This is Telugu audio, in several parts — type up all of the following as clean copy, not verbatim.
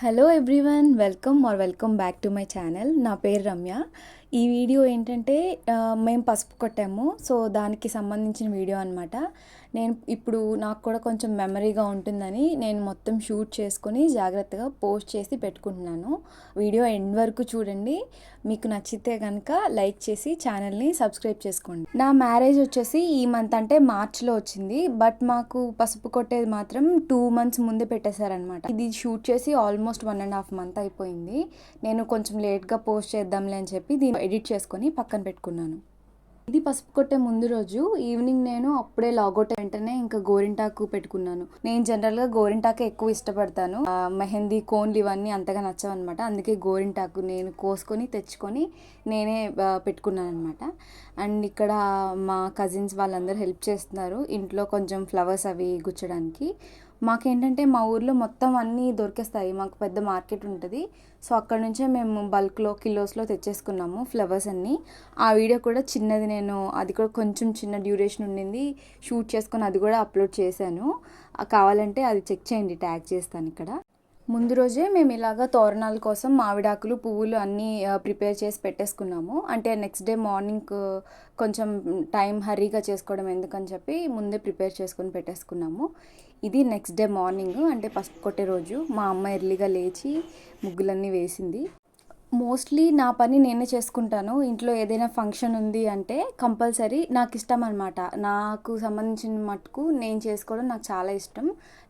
Hello everyone, welcome back to my channel. నా పేరు రమ్య. ఈ వీడియో ఏంటంటే మేము పసుపు కొట్టాము, సో దానికి సంబంధించిన వీడియో అనమాట. నేను ఇప్పుడు నాకు కూడా కొంచెం మెమరీగా ఉంటుందని నేను మొత్తం షూట్ చేసుకొని జాగ్రత్తగా పోస్ట్ చేసి పెట్టుకుంటున్నాను. వీడియో ఎండ్ వరకు చూడండి. మీకు నచ్చితే కనుక లైక్ చేసి ఛానల్ని సబ్స్క్రైబ్ చేసుకోండి. నా మ్యారేజ్ వచ్చేసి ఈ మంత్ అంటే మార్చ్లో వచ్చింది, బట్ మాకు పసుపు కొట్టేది మాత్రం 2 months ముందే పెట్టేశారనమాట. ఇది షూట్ చేసి ఆల్మోస్ట్ 1.5 months అయిపోయింది. నేను కొంచెం లేట్గా పోస్ట్ చేద్దాంలే అని చెప్పి దీన్ని ఎడిట్ చేసుకొని పక్కన పెట్టుకున్నాను. ఇది పసుపు కొట్టే ముందు రోజు ఈవినింగ్ నేను అప్పుడే లాగౌట్ వెంటనే ఇంకా గోరింటాకు పెట్టుకున్నాను. నేను జనరల్గా గోరింటాకు ఎక్కువ ఇష్టపడతాను. మెహందీ కోన్లు ఇవన్నీ అంతగా నచ్చవన్నమాట. అందుకే గోరింటాకు నేను కోసుకొని తెచ్చుకొని నేనే పెట్టుకున్నాను అనమాట. అండ్ ఇక్కడ మా కజిన్స్ వాళ్ళందరూ హెల్ప్ చేస్తున్నారు ఇంట్లో కొంచెం ఫ్లవర్స్ అవి గుచ్చడానికి. మాకేంటంటే మా ఊర్లో మొత్తం అన్నీ దొరికేస్తాయి, మాకు పెద్ద మార్కెట్ ఉంటుంది. సో అక్కడ నుంచే మేము బల్క్లో కిలోస్లో తెచ్చేసుకున్నాము ఫ్లవర్స్ అన్నీ. ఆ వీడియో కూడా చిన్నది, నేను అది కూడా కొంచెం చిన్న డ్యూరేషన్ ఉండింది, షూట్ చేసుకొని అది కూడా అప్లోడ్ చేశాను. కావాలంటే అది చెక్ చేయండి, ట్యాగ్ చేస్తాను ఇక్కడ. ముందు రోజే మేము ఇలాగ తోరణాల కోసం మామిడాకులు పువ్వులు అన్నీ ప్రిపేర్ చేసి పెట్టేసుకున్నాము. అంటే నెక్స్ట్ డే మార్నింగ్ కొంచెం టైం హరీగా చేసుకోవడం ఎందుకని చెప్పి ముందే ప్రిపేర్ చేసుకొని పెట్టేసుకున్నాము. ఇది నెక్స్ట్ డే మార్నింగ్ అంటే పసుపు కొట్టే రోజు. మా అమ్మ ఎర్లీగా లేచి ముగ్గులన్నీ వేసింది. మోస్ట్లీ నా పని నేనే చేసుకుంటాను. ఇంట్లో ఏదైనా ఫంక్షన్ ఉంది అంటే కంపల్సరీ నాకు ఇష్టం అనమాట. నాకు సంబంధించిన మటుకు నేను చేసుకోవడం నాకు చాలా ఇష్టం.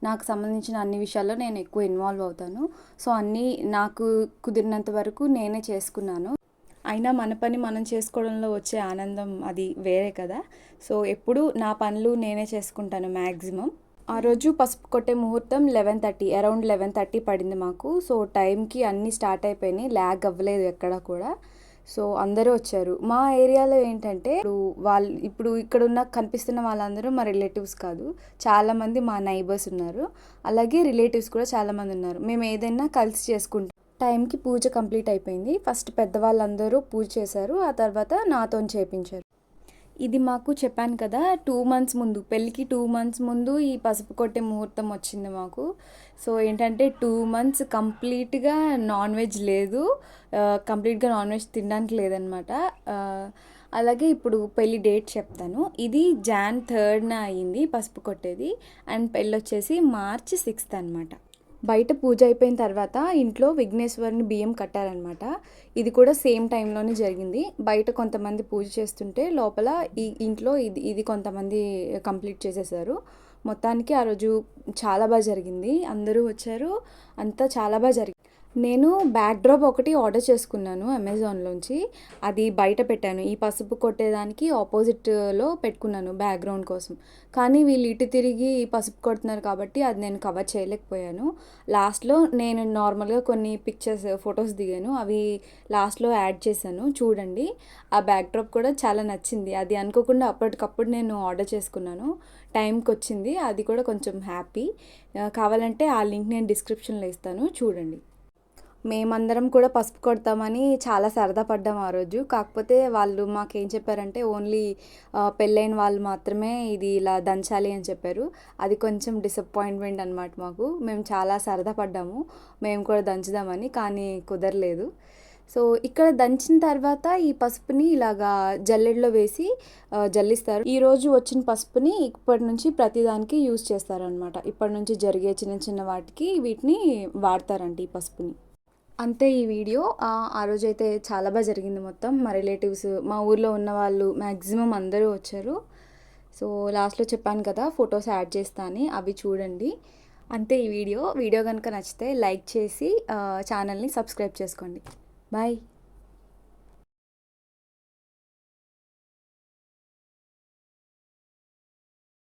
నాకు సంబంధించిన అన్ని విషయాల్లో నేను ఎక్కువ ఇన్వాల్వ్ అవుతాను. సో అన్నీ నాకు కుదిరినంత వరకు నేనే చేసుకున్నాను. అయినా మన పని మనం చేసుకోవడంలో వచ్చే ఆనందం అది వేరే కదా. సో ఎప్పుడు నా పనులు నేనే చేసుకుంటాను మ్యాక్సిమం. ఆ రోజు పసుపు కొట్టే ముహూర్తం 11:30, అరౌండ్ 11:30 పడింది మాకు. సో టైంకి అన్నీ స్టార్ట్ అయిపోయినాయి, ల్యాగ్ అవ్వలేదు ఎక్కడ కూడా. సో అందరూ వచ్చారు. మా ఏరియాలో ఏంటంటే ఇప్పుడు ఇక్కడ కనిపిస్తున్న వాళ్ళందరూ మా రిలేటివ్స్ కాదు, చాలామంది మా నైబర్స్ ఉన్నారు. అలాగే రిలేటివ్స్ కూడా చాలామంది ఉన్నారు. మేము ఏదైనా కలిసి చేసుకుంటాం. టైంకి పూజ కంప్లీట్ అయిపోయింది. ఫస్ట్ పెద్దవాళ్ళందరూ పూజ చేశారు, ఆ తర్వాత నాతో చేయించారు. ఇది మాకు చెప్పాను కదా 2 months ముందు, పెళ్ళికి 2 months ముందు ఈ పసుపు కొట్టే ముహూర్తం వచ్చింది మాకు. సో ఏంటంటే 2 months కంప్లీట్గా నాన్ వెజ్ లేదు, కంప్లీట్గా నాన్ వెజ్ తినడానికి లేదనమాట. అలాగే ఇప్పుడు పెళ్ళి డేట్ చెప్తాను. ఇది Jan 3rd అయ్యింది పసుపు కొట్టేది, అండ్ పెళ్ళి వచ్చేసి March 6th అనమాట. బయట పూజ అయిపోయిన తర్వాత ఇంట్లో విఘ్నేశ్వరుని బియ్యం కట్టారనమాట. ఇది కూడా సేమ్ టైంలోనే జరిగింది. బయట కొంతమంది పూజ చేస్తుంటే లోపల ఈ ఇంట్లో ఇది కొంతమంది కంప్లీట్ చేసేసారు. మొత్తానికి ఆ రోజు చాలా బాగా జరిగింది, అందరూ వచ్చారు, అంతా చాలా బాగా జరిగింది. నేను బ్యాక్డ్రాప్ ఒకటి ఆర్డర్ చేసుకున్నాను అమెజాన్లోంచి. అది బయట పెట్టాను, ఈ పసుపు కొట్టేదానికి ఆపోజిట్లో పెట్టుకున్నాను బ్యాక్గ్రౌండ్ కోసం. కానీ వీళ్ళు ఇటు తిరిగి పసుపు కొడుతున్నారు కాబట్టి అది నేను కవర్ చేయలేకపోయాను. లాస్ట్లో నేను నార్మల్గా కొన్ని ఫొటోస్ దిగాను, అవి లాస్ట్లో యాడ్ చేశాను చూడండి. ఆ బ్యాక్డ్రాప్ కూడా చాలా నచ్చింది. అది అనుకోకుండా అప్పటికప్పుడు నేను ఆర్డర్ చేసుకున్నాను, టైంకి వచ్చింది. అది కూడా కొంచెం హ్యాపీ. కావాలంటే ఆ లింక్ నేను డిస్క్రిప్షన్లో ఇస్తాను, చూడండి. మేమందరం కూడా పసుపు కొడతామని చాలా సరదా పడ్డాం ఆ రోజు. కాకపోతే వాళ్ళు మాకేం చెప్పారంటే ఓన్లీ పెళ్ళైన వాళ్ళు మాత్రమే ఇది ఇలా దంచాలి అని చెప్పారు. అది కొంచెం డిసప్పాయింట్మెంట్ అనమాట మాకు. మేము చాలా సరదా పడ్డాము మేము కూడా దంచుదామని, కానీ కుదరలేదు. సో ఇక్కడ దంచిన తర్వాత ఈ పసుపుని ఇలాగా జల్లెడలో వేసి జల్లిస్తారు. ఈరోజు వచ్చిన పసుపుని ఇప్పటి నుంచి ప్రతిదానికి యూజ్ చేస్తారనమాట. ఇప్పటి నుంచి జరిగే చిన్న చిన్న వాటికి వీటిని వాడతారంట ఈ పసుపుని. అంతే ఈ వీడియో. ఆ రోజైతే చాలా బాగా జరిగింది మొత్తం. మా రిలేటివ్స్, మా ఊర్లో ఉన్న వాళ్ళు మ్యాక్సిమం అందరూ వచ్చారు. సో లాస్ట్లో చెప్పాను కదా ఫొటోస్ యాడ్ చేస్తా అని, అవి చూడండి. అంతే ఈ వీడియో కనుక నచ్చితే లైక్ చేసి ఛానల్ని సబ్స్క్రైబ్ చేసుకోండి. బాయ్.